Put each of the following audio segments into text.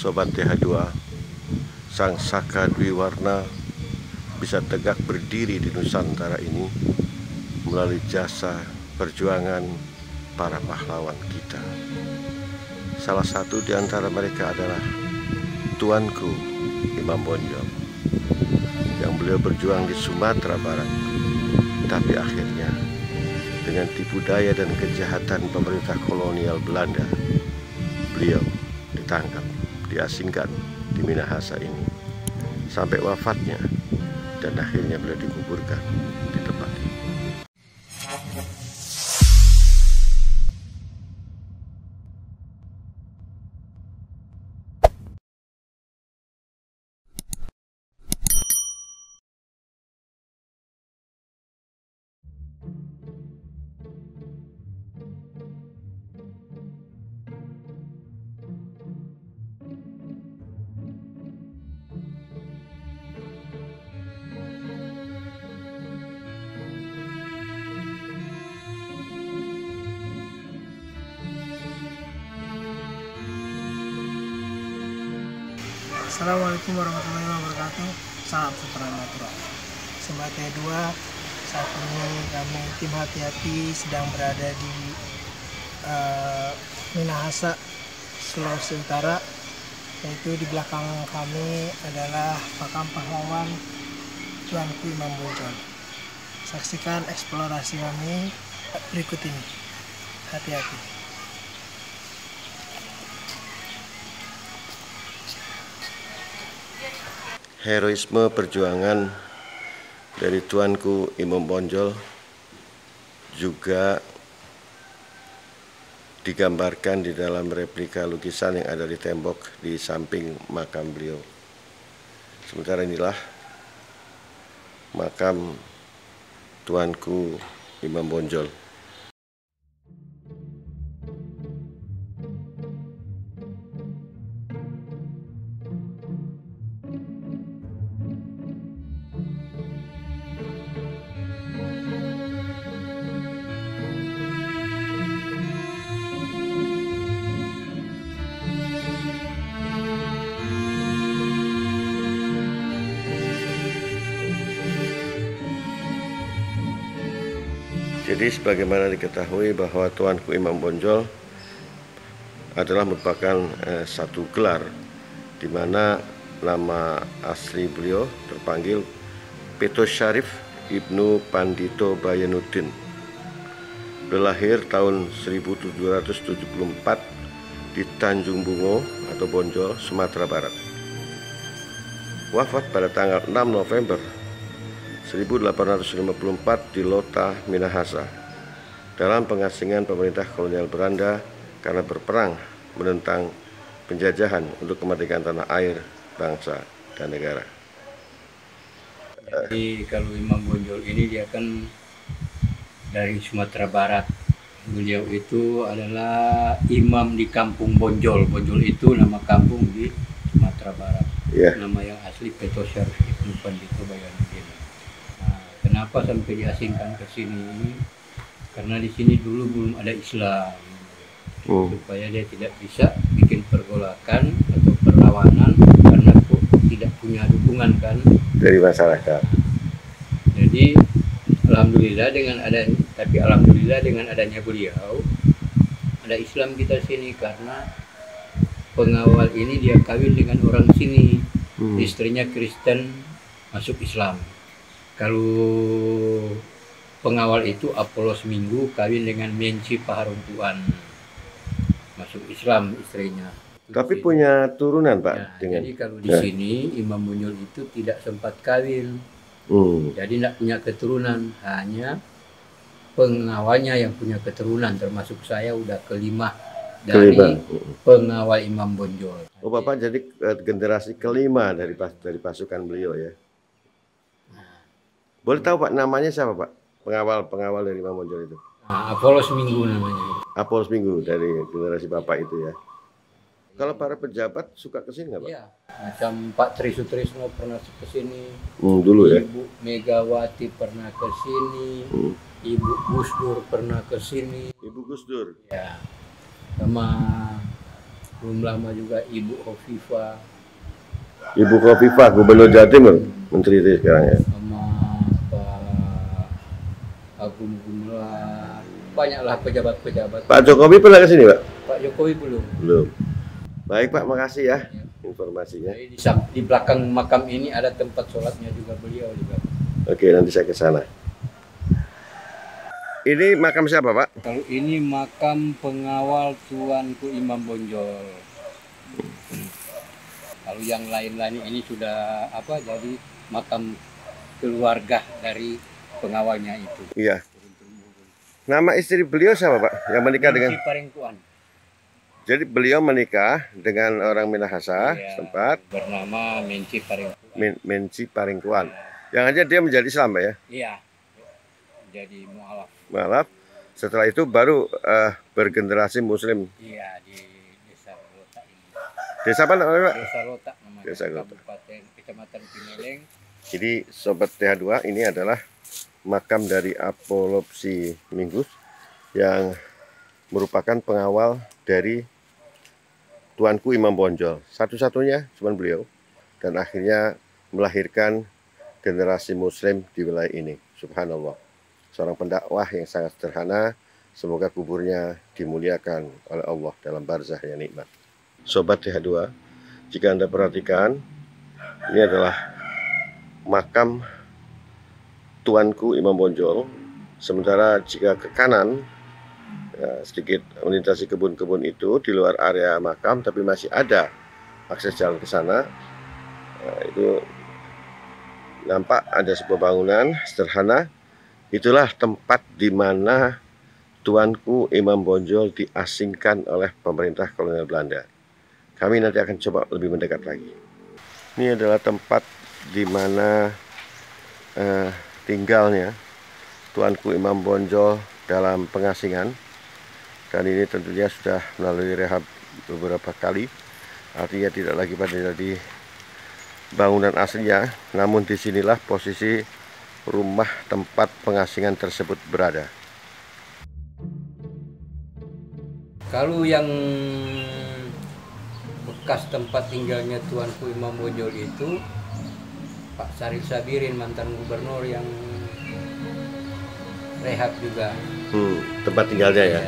Sobat TH2, Sang Saka Dwi Warna bisa tegak berdiri di Nusantara ini melalui jasa perjuangan para pahlawan kita. Salah satu di antara mereka adalah tuanku Imam Bonjol, yang beliau berjuang di Sumatera Barat, tapi akhirnya dengan tipu daya dan kejahatan pemerintah kolonial Belanda, beliau ditangkap, diasingkan di Minahasa ini sampai wafatnya, dan akhirnya beliau dikuburkan di tempat ini. Assalamualaikum warahmatullahi wabarakatuh. Salam sejahtera natural. Sobat T2, saat ini kami tim hati-hati sedang berada di Minahasa, Sulawesi Utara. Yaitu di belakang kami adalah makam pahlawan tuanku Imam Bonjol. Saksikan eksplorasi kami berikut ini. Hati-hati. Heroisme perjuangan dari tuanku Imam Bonjol juga digambarkan di dalam replika lukisan yang ada di tembok di samping makam beliau. Sementara inilah makam tuanku Imam Bonjol. Jadi sebagaimana diketahui bahwa tuanku Imam Bonjol adalah merupakan satu gelar di mana nama asli beliau terpanggil Peto Syarif Ibnu Pandito Bayanuddin. Beliau lahir tahun 1774 di Tanjung Bungo atau Bonjol, Sumatera Barat. Wafat pada tanggal 6 November 1854 di Lota, Minahasa, dalam pengasingan pemerintah kolonial Belanda karena berperang menentang penjajahan untuk kemerdekaan tanah air, bangsa, dan negara. Jadi kalau Imam Bonjol ini dia kan dari Sumatera Barat. Beliau itu adalah imam di kampung Bonjol. Bonjol itu nama kampung di Sumatera Barat. Yeah. Nama yang asli Peto Syarif Ibnu Pandito Bayanuddin. Kenapa sampai diasingkan ke sini? Karena di sini dulu belum ada Islam, supaya dia tidak bisa bikin pergolakan atau perlawanan karena tidak punya dukungan kan Dari masyarakat. Jadi alhamdulillah dengan adanya beliau ada Islam kita sini, karena pengawal ini dia kawin dengan orang sini, istrinya Kristen masuk Islam. Kalau pengawal itu Apolos Minggu kawin dengan Menci Paharuntuan, masuk Islam istrinya. Tapi punya turunan, Pak? Ya, dengan... Jadi kalau di sini Imam Bonjol itu tidak sempat kawin, jadi tidak punya keturunan, hanya pengawalnya yang punya keturunan, termasuk saya udah kelima dari pengawal Imam Bonjol. Oh, Bapak jadi generasi kelima dari pasukan beliau ya? Boleh tahu Pak namanya siapa Pak? Pengawal dari Imam Bonjol itu? Apolos Minggu namanya. Apolos Minggu dari generasi Bapak itu ya. Kalau para pejabat suka kesini nggak Pak? Iya, macam Pak Tri Sutrisno pernah kesini. Dulu ya. Ibu Megawati pernah kesini. Ibu Gus Dur pernah kesini. Ibu Gus Dur. Ya, sama belum lama juga Ibu Hovifah Ibu Khofifah, Gubernur Jawa Timur, Menteri itu sekarang ya. sama Pak Agung Gumelar, banyaklah pejabat-pejabat. Pak Jokowi pernah ke sini, Pak? Pak Jokowi belum. Belum. Baik, Pak, makasih ya informasinya. Jadi di belakang makam ini ada tempat sholatnya juga beliau juga. Oke, nanti saya ke sana. Ini makam siapa, Pak? Kalau ini makam pengawal Tuanku Imam Bonjol. Kalau yang lain-lain ini sudah jadi makam keluarga dari pengawalnya itu. Iya. Nama istri beliau siapa, Pak? Yang menikah dengan Parengkuan. Jadi beliau menikah dengan orang Minahasa sempat bernama Menci Parengkuan. Menci Parengkuan. Yang aja dia menjadi Islam, Pak ya? Iya. Jadi mualaf. Mualaf. Setelah itu baru bergenerasi Muslim. Iya, di Desa Lotak ini. Desa apa namanya, Pak? Desa Lotak namanya. Desa Lotak. Kabupaten Kecamatan Pineleng. Jadi Sobat TH2, ini adalah makam dari Apolopsi Minggus yang merupakan pengawal dari Tuanku Imam Bonjol. Satu-satunya cuma beliau. Dan akhirnya melahirkan generasi Muslim di wilayah ini. Subhanallah. Seorang pendakwah yang sangat sederhana. Semoga kuburnya dimuliakan oleh Allah dalam barzah yang nikmat. Sobat TH2, jika Anda perhatikan, ini adalah makam Tuanku Imam Bonjol. Sementara jika ke kanan, sedikit melintasi kebun-kebun itu di luar area makam, tapi masih ada akses jalan ke sana. Itu nampak ada sebuah bangunan sederhana. Itulah tempat di mana Tuanku Imam Bonjol diasingkan oleh pemerintah kolonial Belanda. Kami nanti akan coba lebih mendekat lagi. Ini adalah tempat di mana tinggalnya Tuanku Imam Bonjol dalam pengasingan. Dan ini tentunya sudah melalui rehab beberapa kali. Artinya tidak lagi pada di bangunan aslinya, namun disinilah posisi rumah tempat pengasingan tersebut berada. Kalau yang bekas tempat tinggalnya Tuanku Imam Bonjol itu Pak Sarif Sabirin, mantan gubernur yang rehab juga. Tempat tinggalnya ya.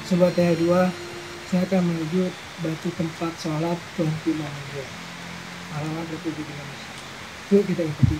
Sobat TH2, saya akan menuju batu tempat sholat Tuanku Imam Bonjol, alamat Republik Indonesia. Yuk kita ikuti.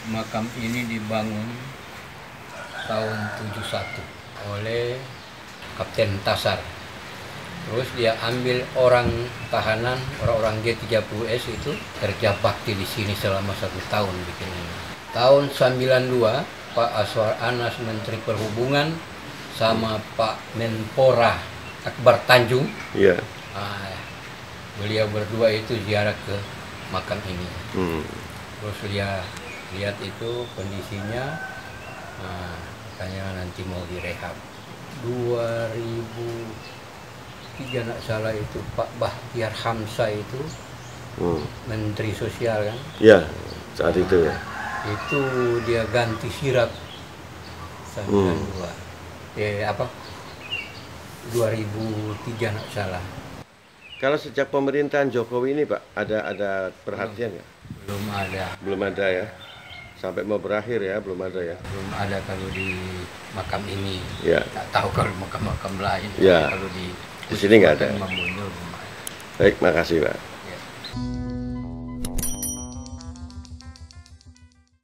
Makam ini dibangun tahun 71 oleh Kapten Tasar. Terus dia ambil orang tahanan, orang-orang G30S itu kerja bakti di sini selama 1 tahun bikin ini. Tahun 92 Pak Aswar Anas Menteri Perhubungan sama Pak Menpora Akbar Tanjung, beliau berdua itu ziarah ke makam ini. Terus dia lihat itu kondisinya, katanya nanti mau direhab. 2003 nak salah itu Pak Bahtiar Hamzah itu Menteri Sosial kan? Ya, saat itu ya. Itu dia ganti sirap 92. 2003 nak salah. Kalau sejak pemerintahan Jokowi ini Pak, ada perhatian nggak? Belum ada ya. Sampai mau berakhir ya, belum ada ya. Belum ada kalau di makam ini. Ya. Tak tahu kalau makam-makam lain. Ya. Kalau di sini nggak ada. Mambunya belum ada. Baik, makasih Pak. Ya.